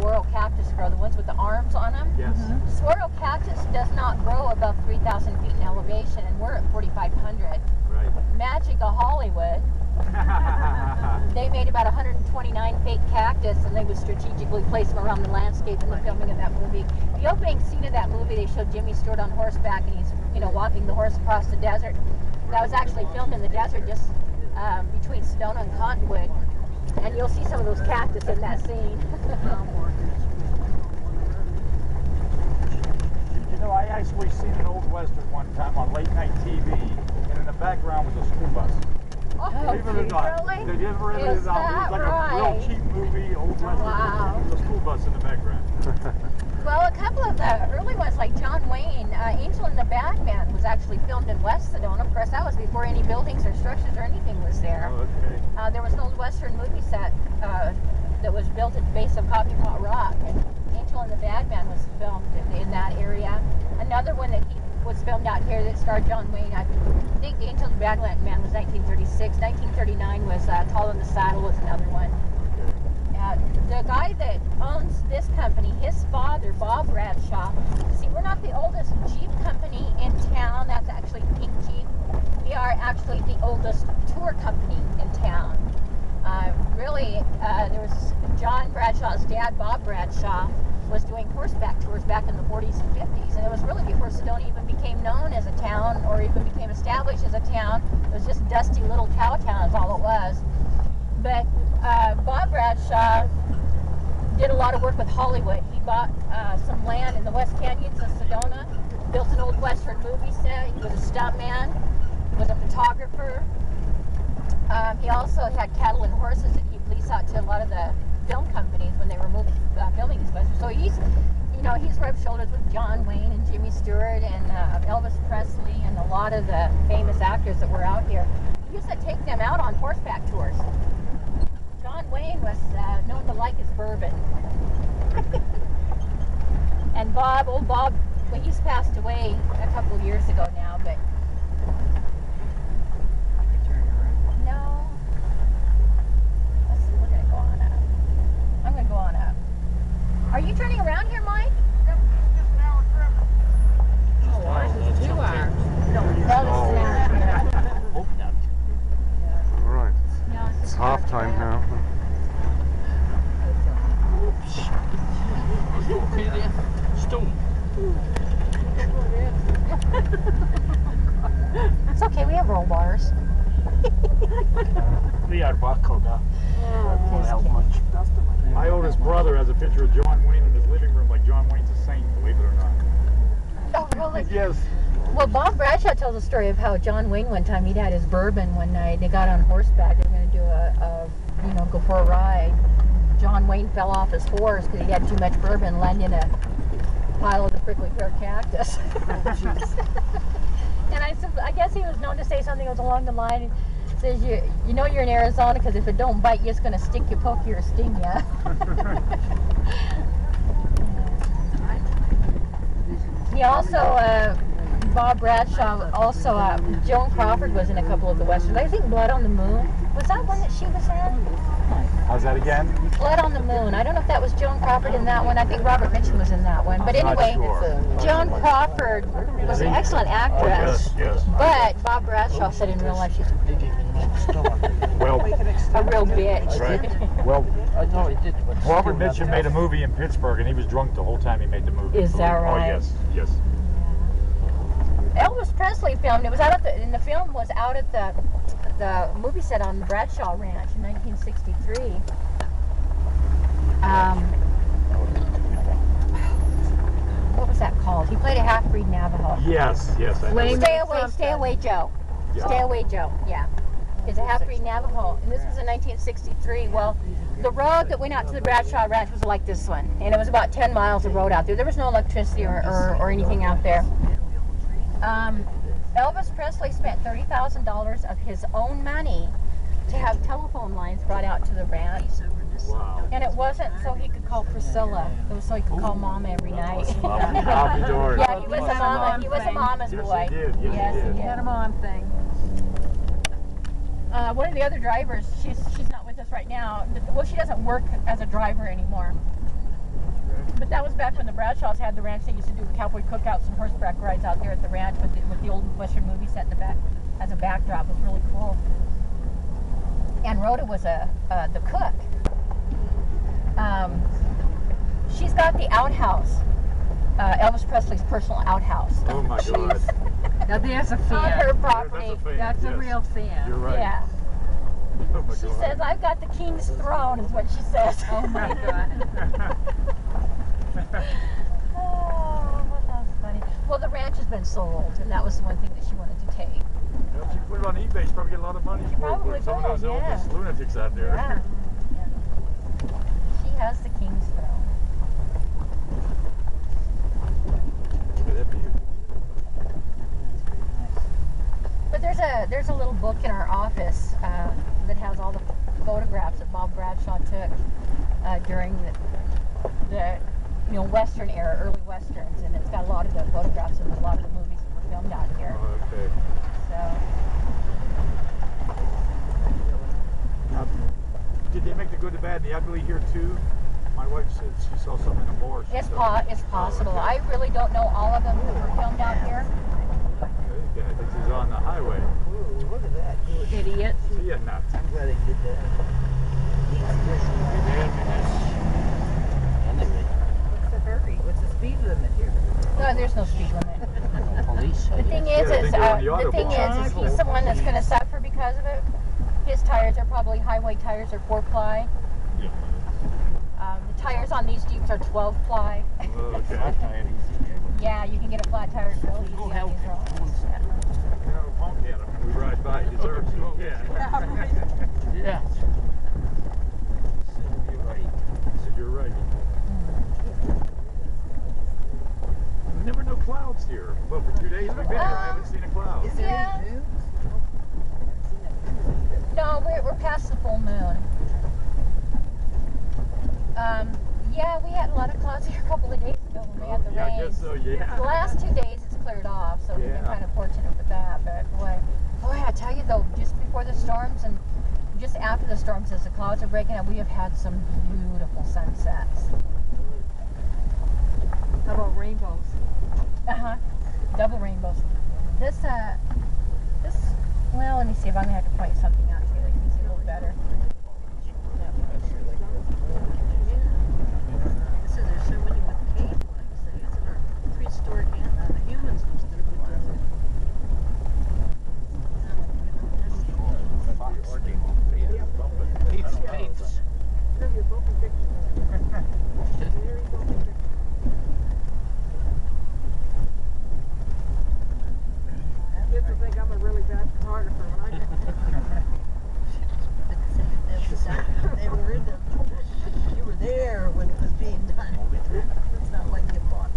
saguaro cactus grow, the ones with the arms on them. Yes. Saguaro cactus does not grow above 3,000 feet in elevation, and we're at 4,500. Right. Magic of Hollywood. They made about 129 fake cactus, and they would strategically place them around the landscape in the filming of that movie. The opening scene of that movie, they showed Jimmy Stewart on horseback, and he's, walking the horse across the desert. That was actually filmed in the desert, just between Sedona and Cottonwood, and you'll see some of those cactus in that scene. I actually seen an old western one time on late night TV, and in the background was a school bus. Oh, Believe it or not. really? Did you ever read it? It was like a real cheap movie, old western. Wow. With a school bus in the background. Well, a couple of the early ones, like John Wayne, Angel and the Bad Man, was actually filmed in West Sedona. Of course, that was before any buildings or structures or anything was there. Oh, okay. There was an old western movie set that was built at the base of Coffee Pot Rock, and Angel and the Bad Man was filmed in that area. Another one that was filmed out here that starred John Wayne, I think Angel and the Bad Man was 1936. 1939 was Tall in the Saddle was another one. The guy that owns this company, his father, Bob Bradshaw, see, we're not the oldest Jeep company in town. That's actually Pink Jeep. We are actually the oldest tour company in town. Really, there was John Bradshaw's dad, Bob Bradshaw, was doing horseback tours back in the 40s and 50s, and it was really before Sedona even became known as a town or even became established as a town. It was just dusty little cow town is all it was. But Bob Bradshaw did a lot of work with Hollywood. He bought some land in the West Canyons of Sedona, built an old western movie set. He was a stuntman, was a photographer. He also had cattle and horses that he'd lease out to a lot of the film companies when they were filming these westerns. So he's rubbed shoulders with John Wayne and Jimmy Stewart and Elvis Presley and a lot of the famous actors that were out here. He used to take them out on horseback tours. John Wayne was known to like his bourbon. And old Bob, well, he's passed away a couple of years ago now, but no. Let's see, we're going to go on up. I'm going to go on up. Are you turning around here, Mike? Yep, just an hour trip. Oh, ours is 2 hours. No, this is an hour. Hope not. All right. No, It's half time now. Okay there? Stone. It's okay, we have roll bars. We are buckled up. Oh, How much? My oldest brother has a picture of John Wayne in his living room, like John Wayne's a saint, believe it or not. Oh, really? Yes. Well, Bob Bradshaw tells a story of how John Wayne one time, he'd had his bourbon one night. They got on horseback. They were going to do go for a ride. John Wayne fell off his horse because he had too much bourbon, landed in a pile of the prickly pear cactus. And I guess he was known to say something that was along the line. Says you know you're in Arizona because if it don't bite you, it's going to stick you, poke you, or sting you. He also, Bob Bradshaw, also Joan Crawford was in a couple of the westerns. I think Blood on the Moon. Was that one that she was in? How's that again? Blood on the Moon. I don't know if that was Joan Crawford in that one. I think Robert Mitchum was in that one. But anyway, Joan Crawford was an excellent actress. Yes. But Bob Bradshaw said in real life she's Well, a real bitch. right. Well, Robert Mitchum made a movie in Pittsburgh, and he was drunk the whole time he made the movie. Is that right? Oh, yes, yes. Elvis Presley filmed. It was out at the film was out at the movie set on the Bradshaw Ranch in 1963. What was that called? He played a half-breed Navajo. Yes, yes. I know. Stay away, Joe. Yeah. Stay away, Joe. Yeah. It's a half-breed Navajo, and this was in 1963. Well, the road that went out to the Bradshaw Ranch was like this one, and it was about 10 miles of road out there. There was no electricity or anything out there. Elvis Presley spent $30,000 of his own money to have telephone lines brought out to the ranch. Wow. And it wasn't so he could call Priscilla. It was so he could call Mama every night. Happy doors. Yeah, he was a mama. He was a mama's boy. Yes, he did. Yes, he did. He had a mom thing. One of the other drivers, she's not with us right now. Well, she doesn't work as a driver anymore. back when the Bradshaws had the ranch, they used to do cowboy cookouts and horseback rides out there at the ranch with the old Western movie set in the back as a backdrop. It was really cool. And Rhoda was the cook. She's got the outhouse, Elvis Presley's personal outhouse. Oh my God. Now there's a On fan. her property. That's a yes. real fan. You're right. Yeah. Oh my She God. says, I've got the king's throne, is what she says. Oh my God. Oh, well, that was funny. Well, the ranch has been sold, and that was the one thing that she wanted to take. Well, if you put it on eBay, you probably get a lot of money for it. Probably With some of would, those yeah. Elvis lunatics out there. Yeah. She has the king's throne. Look at that view. But there's a little book in our office that has all the photographs that Bob Bradshaw took during the Western era, early Westerns, and it's got a lot of the photographs of a lot of the movies that were filmed out here. Oh, okay. So Now, did they make the good, the bad, and the ugly here too? My wife said she saw something in the more. it's possible. I really don't know all of them that were filmed out here. This guy thinks he's on the highway. Ooh, look at that. Idiot. See ya nuts. I'm glad he did that. What's the hurry? What's the speed limit here? No, there's no speed limit. Police. The thing Yeah, is, they is go on the the thing autobahn. is he's the one that's going to suffer because of it. His tires are probably highway tires, are 4-ply. Yeah. The tires on these Jeeps are 12-ply. Oh, okay. Yeah, you can get a flat tire real easy on these roads. Yeah, we won't get him when we ride by. He deserves it. Yeah. Yeah. Said you're right. Never no clouds here. Well, for 2 days we've been here, I haven't seen a cloud. Is there Yeah. any news? No, we're past the full moon. Yeah, we had a lot of clouds here a couple of days ago when we had the Yeah, I rain. guess so, yeah. The last 2 days it's cleared off, so we've been Yeah. kind of fortunate with that. But boy, I tell you though, just before the storms and just after the storms, as the clouds are breaking up, we have had some beautiful sunsets. How about rainbows? Double rainbows. This, well, let me see if I'm gonna have to point something out to you that you can see a little better. So there's so many with cave like say it's in our prehistoric humans used to live in Kids will think I'm a really bad photographer when I get They were in there. You were there when it was being done. It's not like you bought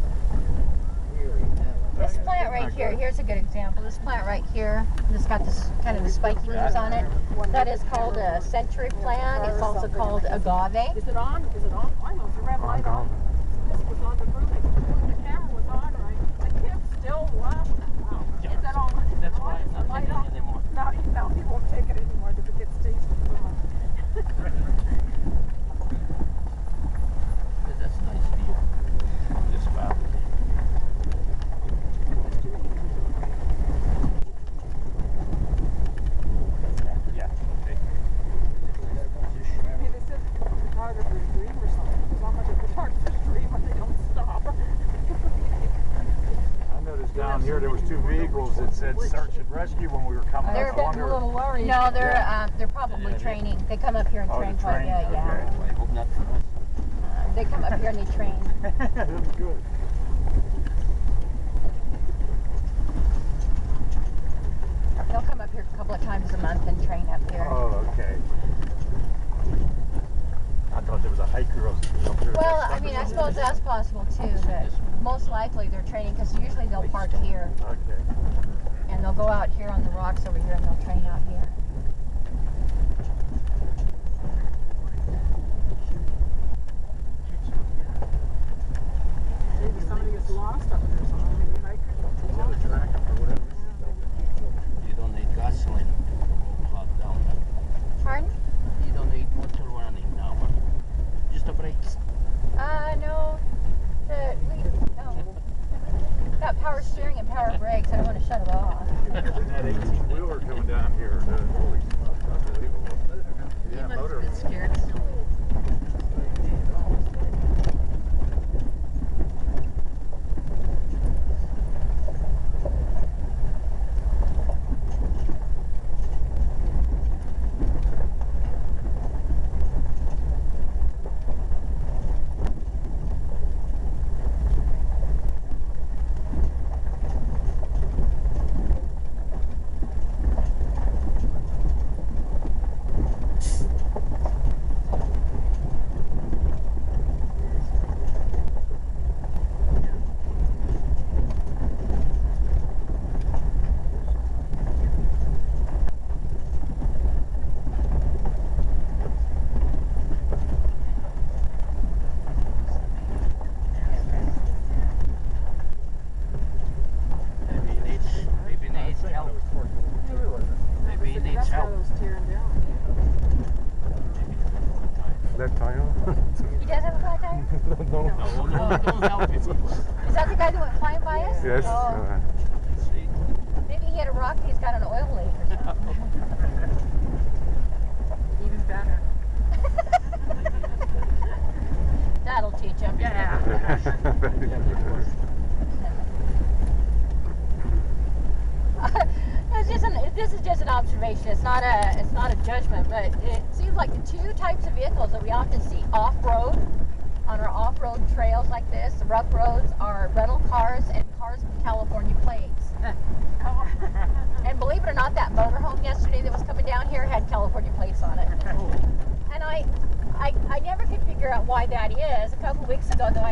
This plant right here, here's a good example. This plant right here, it's got this kind of the spiky leaves on it. That is called a century plant. It's also called agave. Is it on? Is it on? I know. Is the red light on? This was on the movie. The camera was on, right? The kid's still laughing. Wow. Is that on? That's why it's not Light taking on? it anymore. No, he won't take it anymore because it gets tasty so much. That's nice view. This valley. Yeah. Okay. Hey, they said photographer's dream or something. It's not much of a photographer's dream when they don't stop. I noticed down here there was 2 vehicles that said search and rescue when we were coming They're up. I wonder. worried. No, they're probably training. They come up here and Oh, train to quite a train? bit, yeah. Okay. I hope not for us. They come up here and they train. That's good. They'll come up here a couple of times a month and train up here. Oh, okay. I thought there was a hiker up here. Well, I mean, I suppose that's possible too, but most likely they're training because usually they'll park here Okay. and they'll go out here on the rocks over here and they'll train out here. Maybe somebody gets lost up there, so maybe hikers. Is that a track or whatever? You don't need gasoline to plug down. Pardon? You don't need motor running now. Just the brakes. No. The power steering and power brakes. I don't want to shut it off. And that 18-wheeler coming down here. Holy fuck, unbelievable. He Yeah, must motor. have been scared silly. Maybe he needs help. Maybe he needs That's why help. I was tearing down. Flat tire? He does have a flat tire? No. No, don't help him. Is that the guy that went flying by us? Yes. Oh, See? maybe he had a rock and he's got an oil leak or something. Even better. That'll teach him. Yeah. This is just an observation. It's not a judgment, but it seems like the two types of vehicles that we often see off-road on our off-road trails like this, the rough roads, are rental cars and cars with California plates. And believe it or not, that motorhome yesterday that was coming down here had California plates on it. And I never could figure out why that is. A couple weeks ago, though, I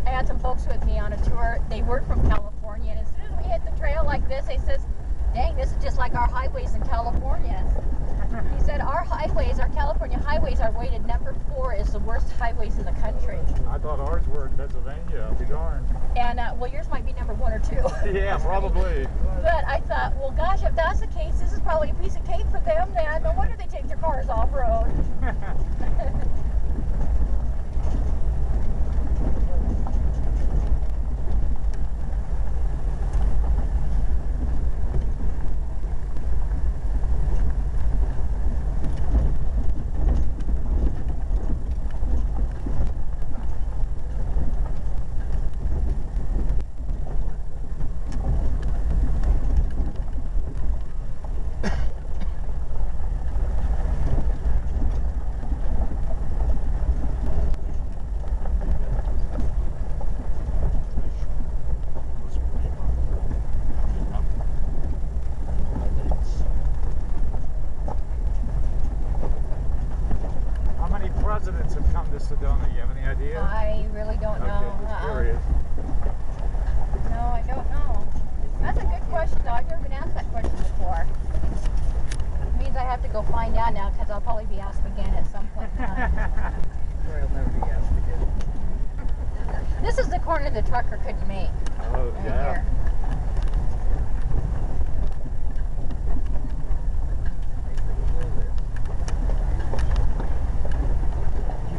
had some folks with me on a tour. They were from California, and as soon as we hit the trail like this, they says, "Dang, this is just like our highways in California." He said, our California highways are rated number 4 is the worst highways in the country. I thought ours were in Pennsylvania. I'll be darned. And, well, yours might be number 1 or 2. Yeah, probably. But I thought, well, gosh, if that's the case, this is probably a piece of cake for them then. No wonder they take their cars off-road. Presidents have come to Sedona. You have any idea? I really don't know. Okay, just curious. No, I don't know. That's a good question, though. I've never been asked that question before. It means I have to go find out now, because I'll probably be asked again at some point in time. Or he'll never be asked again. This is the corner the trucker couldn't make. Oh, Right yeah. here.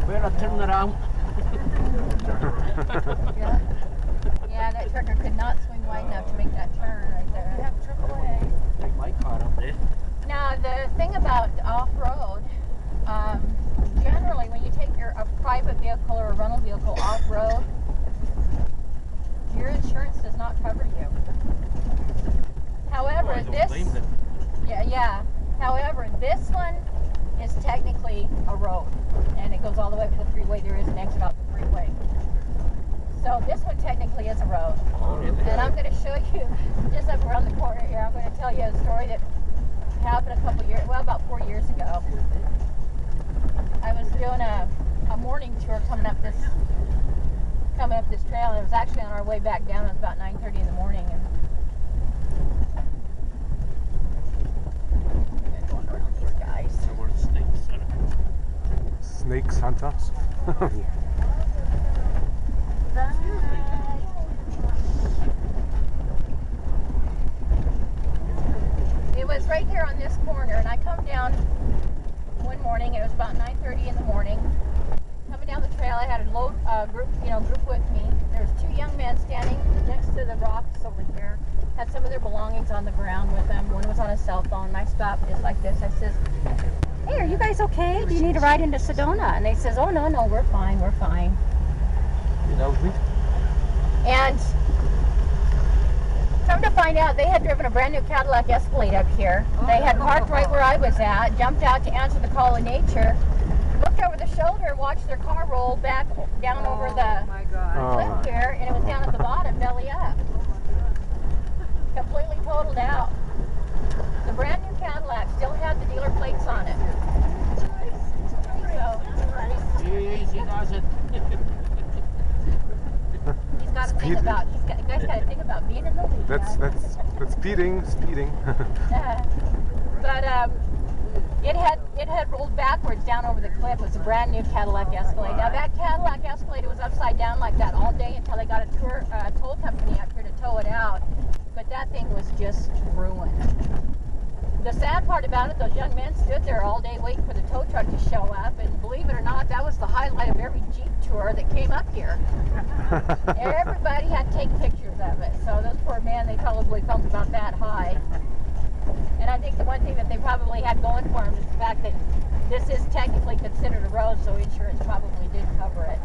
Better turn around. Yeah. Yeah, that trucker could not swing wide enough to make that turn right there. They have AAA. Take my car up there. Now, the thing about off-road, generally when you take a private vehicle or a rental vehicle off-road, your insurance does not cover you. However, I don't blame them. Yeah. However, this one is technically a road, and it goes all the way up to the freeway. There is an exit off the freeway. So this one technically is a road. Oh, really? And I'm going to show you, just up around the corner here, I'm going to tell you a story that happened about 4 years ago. I was doing a morning tour coming up this trail, and it was actually on our way back down. It was about 9:30 in the morning. And going around these guys. There were snakes. Snakes hunters. It was right here on this corner, and I come down one morning. It was about 9:30 in the morning. Coming walking down the trail. I had a group with me. There was two young men standing next to the rocks over here. Had some of their belongings on the ground with them. One was on a cell phone. And I stopped just like this. I says, "Hey, are you guys okay? Do you need a ride into Sedona?" And they says, "Oh no, we're fine. We're fine." You know me? And come to find out, they had driven a brand new Cadillac Escalade up here. They had parked right where I was at, jumped out to answer the call of nature, looked over the shoulder, watched their car roll back down over the cliff here, and it was down at the bottom, belly up. Completely totaled out. The brand new Cadillac still had the dealer plates on it. So, Easy does it. he's got to think about. You guys got to think about being in the lead. That's speeding. But it had rolled backwards down over the cliff. It was a brand new Cadillac Escalade. Now that Cadillac Escalade was upside down like that all day until they got a tow company up here to tow it out. But that thing was just ruined. The sad part about it, those young men stood there all day waiting for the tow truck to show up, and believe it or not, that was the highlight of every Jeep tour that came up here. Everybody had to take pictures of it. So those poor men, they probably felt about that high. And I think the one thing that they probably had going for them is the fact that this is technically considered a road, so insurance probably did cover it.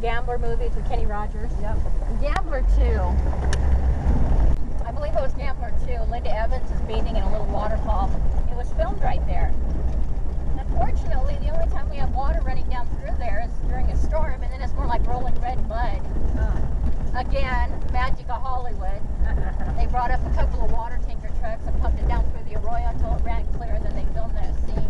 Gambler movies with Kenny Rogers. Yep. Gambler 2. I believe it was Gambler 2. Linda Evans is bathing in a little waterfall. It was filmed right there. Unfortunately, the only time we have water running down through there is during a storm, and then it's more like rolling red mud. Again, magic of Hollywood. They brought up a couple of water tanker trucks and pumped it down through the arroyo until it ran clear, and then they filmed that scene.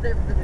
They were